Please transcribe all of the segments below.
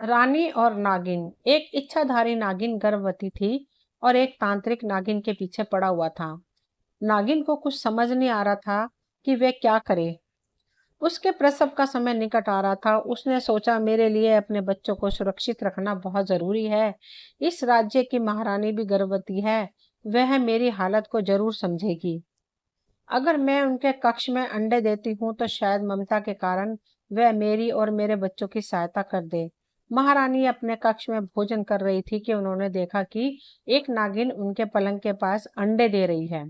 रानी और नागिन। एक इच्छाधारी नागिन गर्भवती थी और एक तांत्रिक नागिन के पीछे पड़ा हुआ था। नागिन को कुछ समझ नहीं आ रहा था कि वे क्या करे। उसके प्रसव का समय निकट आ रहा था। उसने सोचा, मेरे लिए अपने बच्चों को सुरक्षित रखना बहुत जरूरी है। इस राज्य की महारानी भी गर्भवती है। वह मेरी हालत को जरूर समझेगी। अगर मैं उनके कक्ष में अंडे देती हूँ तो शायद ममता के कारण वह मेरी और मेरे बच्चों की सहायता कर दे। महारानी अपने कक्ष में भोजन कर रही थी कि उन्होंने देखा कि एक नागिन उनके पलंग के पास अंडे दे रही है।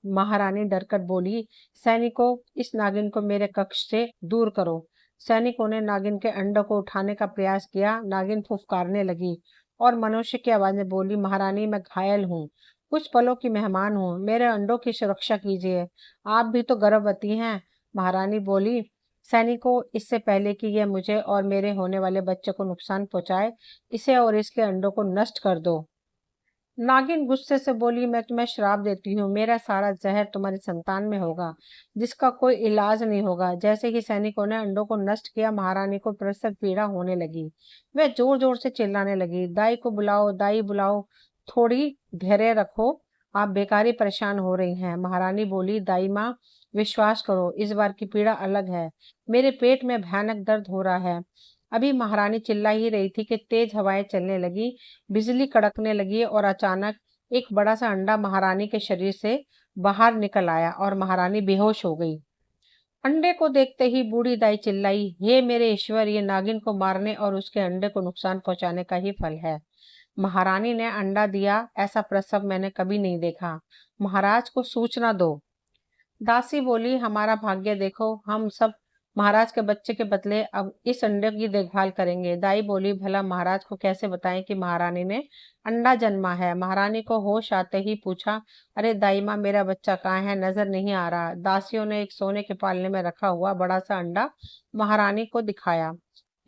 महारानी डरकर बोली, सैनिकों, इस नागिन को मेरे कक्ष से दूर करो। सैनिकों ने नागिन के अंडों को उठाने का प्रयास किया। नागिन फुफकारने लगी और मनुष्य की आवाज में बोली, महारानी, मैं घायल हूँ, कुछ पलों की मेहमान हूँ, मेरे अंडों की सुरक्षा कीजिए। आप भी तो गर्भवती हैं। महारानी बोली, सैनिकों, इससे पहले कि यह मुझे और मेरे होने वाले बच्चे को नुकसान पहुंचाए, इसे और इसके अंडों को नष्ट कर दो। नागिन गुस्से से बोली, मैं तुम्हें श्राप देती हूँ, मेरा सारा जहर तुम्हारी संतान में होगा, जिसका कोई इलाज नहीं होगा। जैसे ही सैनिकों ने अंडों को नष्ट किया, महारानी को प्रसव पीड़ा होने लगी। वह जोर जोर से चिल्लाने लगी, दाई को बुलाओ, दाई बुलाओ, थोड़ी धैर्य रखो, आप बेकारी परेशान हो रही हैं। महारानी बोली, दाई माँ, विश्वास करो, इस बार की पीड़ा अलग है। मेरे पेट में भयानक दर्द हो रहा है। अभी महारानी चिल्ला ही रही थी कि तेज हवाएं चलने लगी, बिजली कड़कने लगी और अचानक एक बड़ा सा अंडा महारानी के शरीर से बाहर निकल आया और महारानी बेहोश हो गई। अंडे को देखते ही बूढ़ी दाई चिल्लाई, हे मेरे ईश्वर, ये नागिन को मारने और उसके अंडे को नुकसान पहुंचाने का ही फल है। महारानी ने अंडा दिया, ऐसा प्रसव मैंने कभी नहीं देखा। महाराज को सूचना दो। दासी बोली, हमारा भाग्य देखो, हम सब महाराज के बच्चे के बदले अब इस अंडे की देखभाल करेंगे। दाई बोली, भला महाराज को कैसे बताएं कि महारानी ने अंडा जन्मा है। महारानी को होश आते ही पूछा, अरे दाई माँ, मेरा बच्चा कहाँ है, नजर नहीं आ रहा। दासियों ने एक सोने के पालने में रखा हुआ बड़ा सा अंडा महारानी को दिखाया।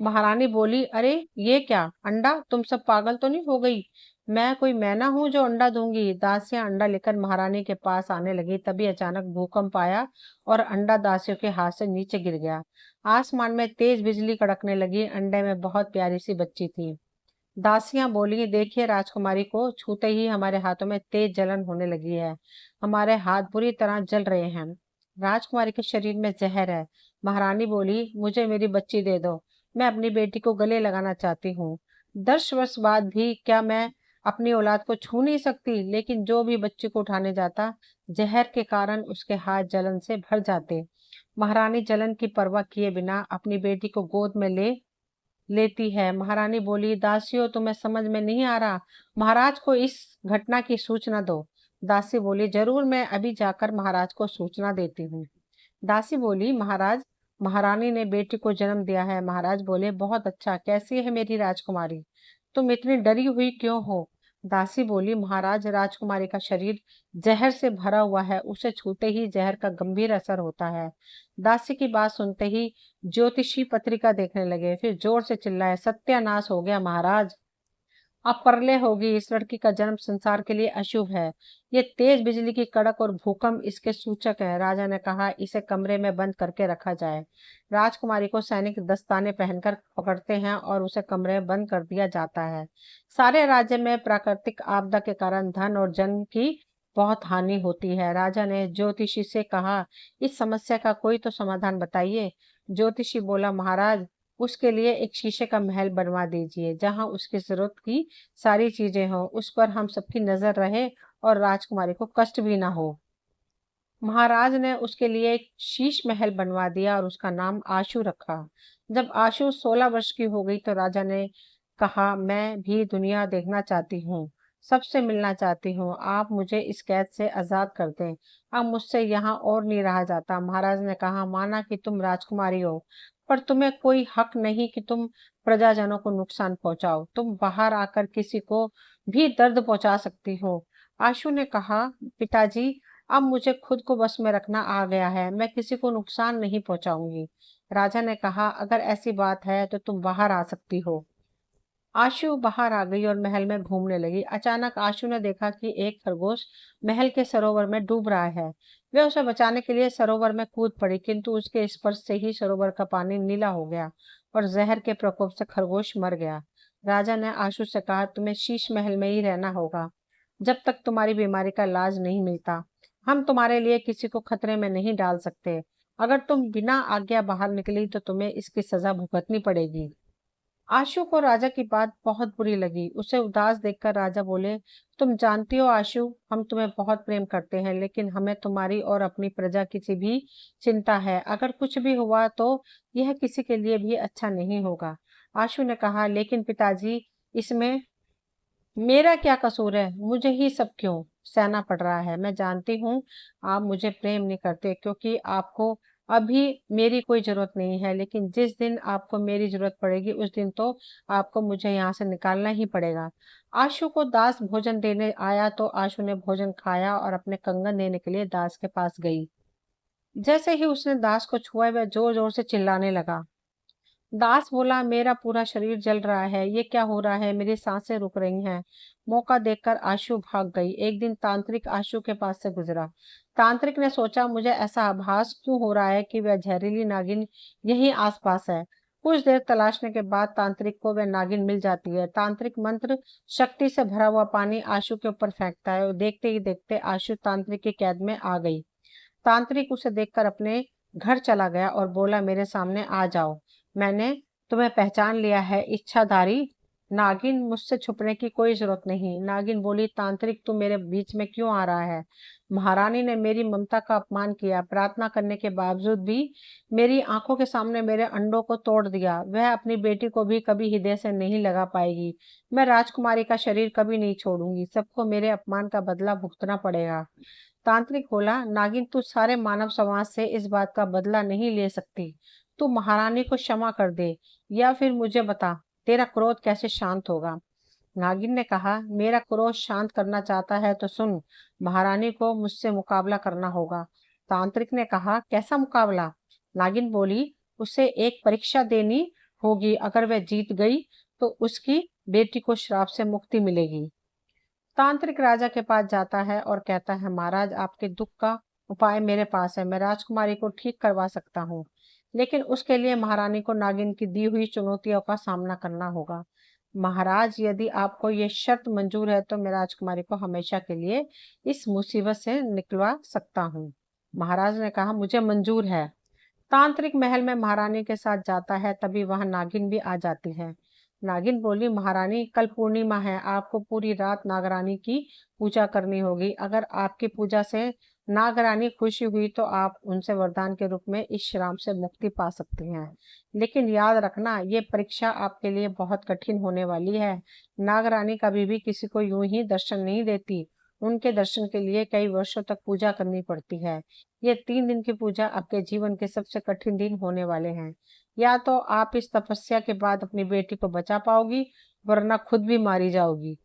महारानी बोली, अरे ये क्या अंडा, तुम सब पागल तो नहीं हो गई? मैं कोई मैना हूँ जो अंडा दूंगी? दासियां अंडा लेकर महारानी के पास आने लगी। तभी अचानक भूकंप आया और अंडा दासियों के हाथ से नीचे गिर गया। आसमान में तेज बिजली कड़कने लगी। अंडे में बहुत प्यारी सी बच्ची थी। दासियां बोली, देखिए, राजकुमारी को छूते ही हमारे हाथों में तेज जलन होने लगी है, हमारे हाथ बुरी तरह जल रहे हैं। राजकुमारी के शरीर में जहर है। महारानी बोली, मुझे मेरी बच्ची दे दो, मैं अपनी बेटी को गले लगाना चाहती हूँ। 10 वर्ष बाद भी क्या मैं अपनी औलाद को छू नहीं सकती? लेकिन जो भी बच्ची को उठाने जाता, जहर के कारण उसके हाथ जलन से भर जाते। महारानी जलन की परवाह किए बिना अपनी बेटी को गोद में लेती है। महारानी बोली, दासियों, तुम्हें समझ में नहीं आ रहा, महाराज को इस घटना की सूचना दो। दासी बोली, जरूर, मैं अभी जाकर महाराज को सूचना देती हूँ। दासी बोली, महाराज, महारानी ने बेटी को जन्म दिया है। महाराज बोले, बहुत अच्छा, कैसी है मेरी राजकुमारी, तुम इतनी डरी हुई क्यों हो? दासी बोली, महाराज, राजकुमारी का शरीर जहर से भरा हुआ है, उसे छूते ही जहर का गंभीर असर होता है। दासी की बात सुनते ही ज्योतिषी पत्रिका देखने लगे, फिर जोर से चिल्लाए, सत्यानाश हो गया महाराज, अब परले होगी, इस लड़की का जन्म संसार के लिए अशुभ है। ये तेज बिजली की कड़क और भूकंप इसके सूचक है। राजा ने कहा, इसे कमरे में बंद करके रखा जाए। राजकुमारी को सैनिक दस्ताने पहनकर पकड़ते हैं और उसे कमरे में बंद कर दिया जाता है। सारे राज्य में प्राकृतिक आपदा के कारण धन और जन की बहुत हानि होती है। राजा ने ज्योतिषी से कहा, इस समस्या का कोई तो समाधान बताइए। ज्योतिषी बोला, महाराज, उसके लिए एक शीशे का महल बनवा दीजिए, जहां उसकी जरूरत की सारी चीजें हों, उस पर हम सबकी नजर रहे और राजकुमारी को कष्ट भी ना हो। महाराज ने उसके लिए एक शीश महल बनवा दिया और उसका नाम आशु रखा। जब आशु 16 वर्ष की हो गई तो राजा ने कहा, मैं भी दुनिया देखना चाहती हूँ, सबसे मिलना चाहती हूँ, आप मुझे इस कैद से आजाद कर दें, अब मुझसे यहाँ और नहीं रहा जाता। महाराज ने कहा, माना कि तुम राजकुमारी हो, पर तुम्हें कोई हक नहीं कि तुम प्रजाजनों को नुकसान पहुंचाओ, तुम बाहर आकर किसी को भी दर्द पहुंचा सकती हो। आशु ने कहा, पिताजी, अब मुझे खुद को बस में रखना आ गया है, मैं किसी को नुकसान नहीं पहुंचाऊंगी। राजा ने कहा, अगर ऐसी बात है तो तुम बाहर आ सकती हो। आशु बाहर आ गई और महल में घूमने लगी। अचानक आशु ने देखा कि एक खरगोश महल के सरोवर में डूब रहा है। वह उसे बचाने के लिए सरोवर में कूद पड़ी, किंतु उसके स्पर्श से ही सरोवर का पानी नीला हो गया और जहर के प्रकोप से खरगोश मर गया। राजा ने आशु से कहा, तुम्हें शीश महल में ही रहना होगा जब तक तुम्हारी बीमारी का इलाज नहीं मिलता। हम तुम्हारे लिए किसी को खतरे में नहीं डाल सकते। अगर तुम बिना आज्ञा बाहर निकली तो तुम्हें इसकी सजा भुगतनी पड़ेगी। आशु को राजा की बात बहुत बुरी लगी। उसे उदास देखकर राजा बोले, तुम जानती हो आशु, हम तुम्हें बहुत प्रेम करते हैं, लेकिन हमें तुम्हारी और अपनी प्रजा की भी चिंता है। अगर कुछ भी हुआ तो यह किसी के लिए भी अच्छा नहीं होगा। आशु ने कहा, लेकिन पिताजी, इसमें मेरा क्या कसूर है? मुझे ही सब क्यों सहना पड़ रहा है? मैं जानती हूँ आप मुझे प्रेम नहीं करते, क्योंकि आपको अभी मेरी कोई जरूरत नहीं है, लेकिन जिस दिन आपको मेरी जरूरत पड़ेगी उस दिन तो आपको मुझे यहाँ से निकालना ही पड़ेगा। आशु को दास भोजन देने आया तो आशु ने भोजन खाया और अपने कंगन देने के लिए दास के पास गई। जैसे ही उसने दास को छुआ, वह जोर जोर से चिल्लाने लगा। दास बोला, मेरा पूरा शरीर जल रहा है, ये क्या हो रहा है? मेरी सांसें रुक रही हैं। मौका देखकर आशु भाग गई। एक दिन तांत्रिक आशु के पास से गुजरा। तांत्रिक ने सोचा, मुझे ऐसा आभास क्यों हो रहा है कि वह जहरीली नागिन यहीं आसपास है। कुछ देर तलाशने के बाद तांत्रिक को वह नागिन मिल जाती है। तांत्रिक मंत्र शक्ति से भरा हुआ पानी आशु के ऊपर फेंकता है और देखते ही देखते आशु तांत्रिक की कैद में आ गई। तांत्रिक उसे देखकर अपने घर चला गया और बोला, मेरे सामने आ जाओ, मैंने तुम्हें पहचान लिया है, इच्छाधारी नागिन। मुझसे छुपने की कोई जरूरत नहीं। नागिन बोली, तांत्रिक तू मेरे बीच में क्यों आ रहा है? महारानी ने मेरी ममता का अपमान किया, प्रार्थना करने के बावजूद भी मेरी आंखों के सामने मेरे अंडों को तोड़ दिया। वह अपनी बेटी को भी कभी हृदय से नहीं लगा पाएगी। मैं राजकुमारी का शरीर कभी नहीं छोड़ूंगी। सबको मेरे अपमान का बदला भुगतना पड़ेगा। तांत्रिक बोला, नागिन तू सारे मानव समाज से इस बात का बदला नहीं ले सकती। तू महारानी को क्षमा कर दे, या फिर मुझे बता तेरा क्रोध कैसे शांत होगा। नागिन ने कहा, मेरा क्रोध शांत करना चाहता है तो सुन, महारानी को मुझसे मुकाबला करना होगा। तांत्रिक ने कहा, कैसा मुकाबला? नागिन बोली, उसे एक परीक्षा देनी होगी। अगर वह जीत गई तो उसकी बेटी को श्राप से मुक्ति मिलेगी। तांत्रिक राजा के पास जाता है और कहता है, महाराज, आपके दुख का उपाय मेरे पास है। मैं राजकुमारी को ठीक करवा सकता हूँ, लेकिन उसके लिए महारानी को नागिन की दी हुई चुनौतियों का सामना करना होगा। महाराज, यदि आपको ये शर्त मंजूर है तो मैं राजकुमारी को हमेशा के लिए इस मुसीबत से निकलवा सकता हूँ। महाराज ने कहा, मुझे मंजूर है। तांत्रिक महल में महारानी के साथ जाता है, तभी वहां नागिन भी आ जाती है। नागिन बोली, महारानी, कल पूर्णिमा है, आपको पूरी रात नागरानी की पूजा करनी होगी। अगर आपकी पूजा से नागरानी खुशी हुई तो आप उनसे वरदान के रूप में इस श्राप से मुक्ति पा सकती हैं। लेकिन याद रखना, ये परीक्षा आपके लिए बहुत कठिन होने वाली है। नागरानी कभी भी किसी को यूं ही दर्शन नहीं देती। उनके दर्शन के लिए कई वर्षों तक पूजा करनी पड़ती है। ये 3 दिन की पूजा आपके जीवन के सबसे कठिन दिन होने वाले हैं। या तो आप इस तपस्या के बाद अपनी बेटी को बचा पाओगी, वरना खुद भी मारी जाओगी।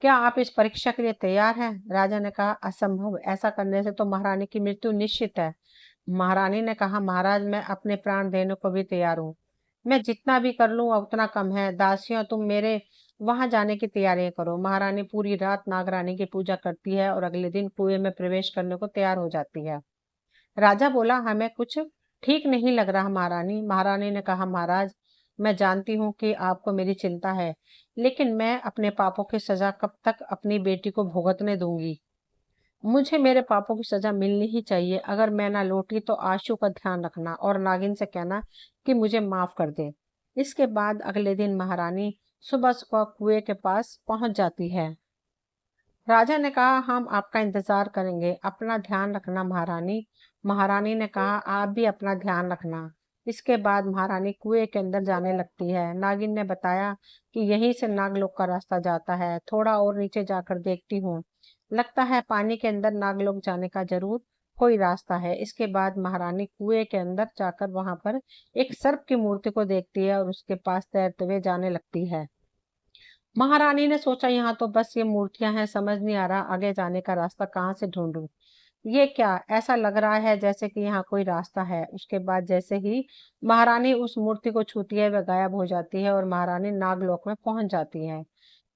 क्या आप इस परीक्षा के लिए तैयार हैं? राजा ने कहा, असंभव, ऐसा करने से तो महारानी की मृत्यु निश्चित है। महारानी ने कहा, महाराज, मैं अपने प्राण देने को भी तैयार हूँ। मैं जितना भी कर लूँ उतना कम है। दासियों, तुम मेरे वहां जाने की तैयारियां करो। महारानी पूरी रात नागरानी की पूजा करती है और अगले दिन कुएं में प्रवेश करने को तैयार हो जाती है। राजा बोला, हमें कुछ ठीक नहीं लग रहा महारानी। महारानी ने कहा, महाराज, मैं जानती हूँ कि आपको मेरी चिंता है, लेकिन मैं अपने पापों की सजा कब तक अपनी बेटी को भुगतने दूंगी? मुझे मेरे पापों की सजा मिलनी ही चाहिए। अगर मैं ना लौटी तो आशु का ध्यान रखना और नागिन से कहना कि मुझे माफ कर दे। इसके बाद अगले दिन महारानी सुबह सुबह कुएं के पास पहुंच जाती है। राजा ने कहा, हम आपका इंतजार करेंगे, अपना ध्यान रखना महारानी। महारानी ने कहा, आप भी अपना ध्यान रखना। इसके बाद महारानी कुएं के अंदर जाने लगती है। नागिन ने बताया कि यहीं से नागलोक का रास्ता जाता है। थोड़ा और नीचे जाकर देखती हूँ, लगता है पानी के अंदर नागलोक जाने का जरूर कोई रास्ता है। इसके बाद महारानी कुएं के अंदर जाकर वहां पर एक सर्प की मूर्ति को देखती है और उसके पास तैरते हुए जाने लगती है। महारानी ने सोचा, यहाँ तो बस ये मूर्तियां हैं, समझ नहीं आ रहा आगे जाने का रास्ता कहाँ से ढूंढूं। ये क्या, ऐसा लग रहा है जैसे कि यहाँ कोई रास्ता है। उसके बाद जैसे ही महारानी उस मूर्ति को छूती है, वह गायब हो जाती है और महारानी नागलोक में पहुंच जाती है।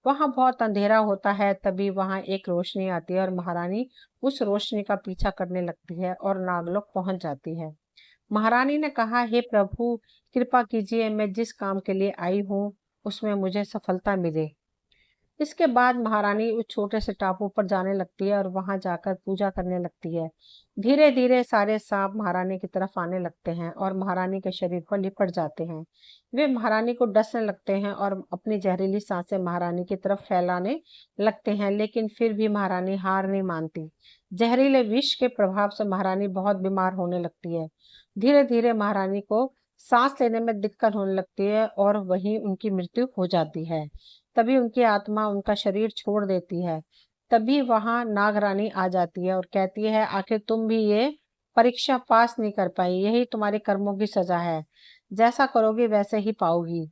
वहां बहुत अंधेरा होता है। तभी वहां एक रोशनी आती है और महारानी उस रोशनी का पीछा करने लगती है और नागलोक पहुंच जाती है। महारानी ने कहा, हे प्रभु, कृपा कीजिए, मैं जिस काम के लिए आई हूँ उसमें मुझे सफलता मिले। इसके बाद महारानी उस छोटे से टापू पर जाने लगती है और वहां जाकर पूजा करने लगती है। धीरे धीरे सारे सांप महारानी की तरफ आने लगते हैं और महारानी के शरीर पर लिपट जाते हैं। वे महारानी को डसने लगते हैं और अपनी जहरीली सांसें महारानी की तरफ फैलाने लगते हैं, लेकिन फिर भी महारानी हार नहीं मानती। जहरीले विष के प्रभाव से महारानी बहुत बीमार होने लगती है। धीरे धीरे महारानी को सांस लेने में दिक्कत होने लगती है और वहीं उनकी मृत्यु हो जाती है। तभी उनकी आत्मा उनका शरीर छोड़ देती है। तभी वहां नागरानी आ जाती है और कहती है, आखिर तुम भी ये परीक्षा पास नहीं कर पाई, यही तुम्हारे कर्मों की सजा है। जैसा करोगी वैसे ही पाओगी।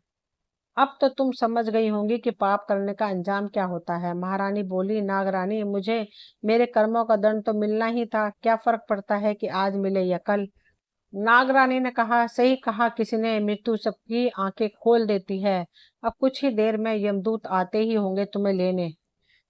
अब तो तुम समझ गई होंगी कि पाप करने का अंजाम क्या होता है। महारानी बोली, नागरानी, मुझे मेरे कर्मों का दंड तो मिलना ही था, क्या फर्क पड़ता है कि आज मिले या कल। नागरानी ने कहा, सही कहा किसी ने, मृत्यु सबकी आंखें खोल देती है। अब कुछ ही देर में यमदूत आते ही होंगे तुम्हें लेने।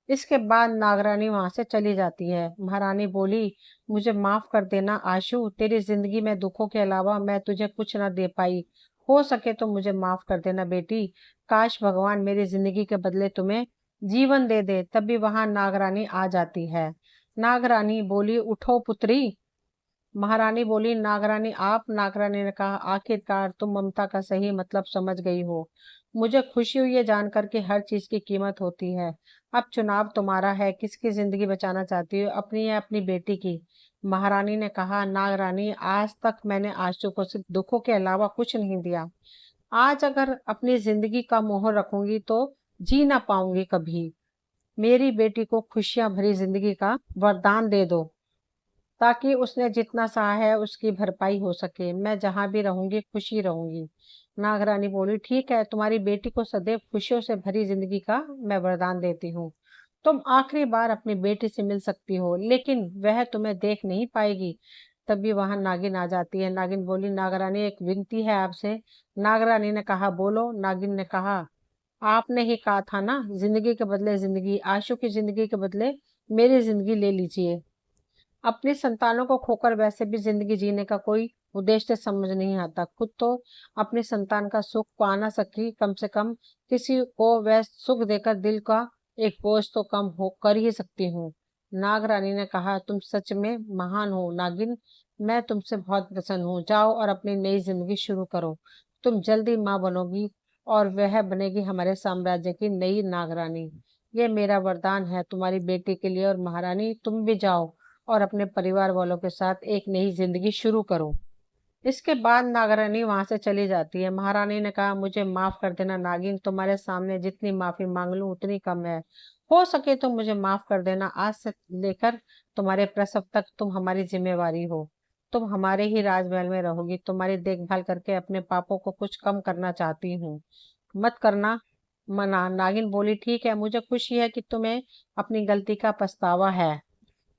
इसके बाद नागरानी वहां से चली जाती है। महारानी बोली, मुझे माफ कर देना आशु, तेरी जिंदगी में दुखों के अलावा मैं तुझे कुछ ना दे पाई। हो सके तो मुझे माफ कर देना बेटी। काश भगवान मेरी जिंदगी के बदले तुम्हें जीवन दे दे। तभी वहां नागरानी आ जाती है। नागरानी बोली, उठो पुत्री। महारानी बोली, नागरानी आप? नागरानी ने कहा, आखिरकार तुम ममता का सही मतलब समझ गई हो। मुझे खुशी हुई है जानकर कि हर चीज की कीमत होती है। अब चुनाव तुम्हारा है, किसकी जिंदगी बचाना चाहती हो, अपनी या अपनी बेटी की। महारानी ने कहा, नागरानी, आज तक मैंने आशु को सिर्फ दुखों के अलावा कुछ नहीं दिया। आज अगर अपनी जिंदगी का मोहर रखूंगी तो जी ना पाऊंगी कभी। मेरी बेटी को खुशियां भरी जिंदगी का वरदान दे दो, ताकि उसने जितना सहा है उसकी भरपाई हो सके। मैं जहां भी रहूंगी खुशी रहूंगी। नागरानी बोली, ठीक है, तुम्हारी बेटी को सदैव खुशियों से भरी जिंदगी का मैं वरदान देती हूँ। तुम आखिरी बार अपनी बेटी से मिल सकती हो, लेकिन वह तुम्हें देख नहीं पाएगी। तभी वहां नागिन आ जाती है। नागिन बोली, नागरानी, एक विनती है आपसे। नागरानी ने कहा, बोलो। नागिन ने कहा, आपने ही कहा था ना, जिंदगी के बदले जिंदगी, आशु की जिंदगी के बदले मेरी जिंदगी ले लीजिए। अपनी संतानों को खोकर वैसे भी जिंदगी जीने का कोई उद्देश्य समझ नहीं आता। खुद तो अपनी संतान का सुख पा ना सकी, कम से कम किसी को वह सुख देकर दिल का एक बोझ तो कम हो कर ही सकती हूँ। नागरानी ने कहा, तुम सच में महान हो नागिन, मैं तुमसे बहुत प्रसन्न हूँ। जाओ और अपनी नई जिंदगी शुरू करो। तुम जल्दी माँ बनोगी और वह बनेगी हमारे साम्राज्य की नई नागरानी। ये मेरा वरदान है तुम्हारी बेटी के लिए। और महारानी, तुम भी जाओ और अपने परिवार वालों के साथ एक नई जिंदगी शुरू करो। इसके बाद नागरानी वहां से चली जाती है। महारानी ने कहा, मुझे माफ कर देना नागिन, तुम्हारे सामने जितनी माफी मांग लूं उतनी कम है। हो सके तो मुझे माफ कर देना। आज से लेकर तुम्हारे प्रसव तक तुम हमारी जिम्मेवारी हो। तुम हमारे ही राजमहल में रहोगी। तुम्हारी देखभाल करके अपने पापों को कुछ कम करना चाहती हूँ। मत करना मना। नागिन बोली, ठीक है, मुझे खुशी है कि तुम्हें अपनी गलती का पछतावा है।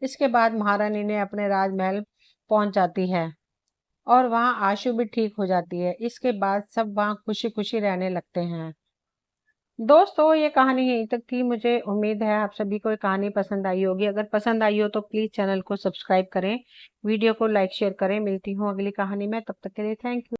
इसके बाद महारानी ने अपने राजमहल पहुंच जाती है और वहां आशु भी ठीक हो जाती है। इसके बाद सब वहां खुशी खुशी रहने लगते हैं। दोस्तों, ये कहानी यहीं तक थी। मुझे उम्मीद है आप सभी को ये कहानी पसंद आई होगी। अगर पसंद आई हो तो प्लीज चैनल को सब्सक्राइब करें, वीडियो को लाइक शेयर करें। मिलती हूँ अगली कहानी में, तब तक के लिए थैंक यू।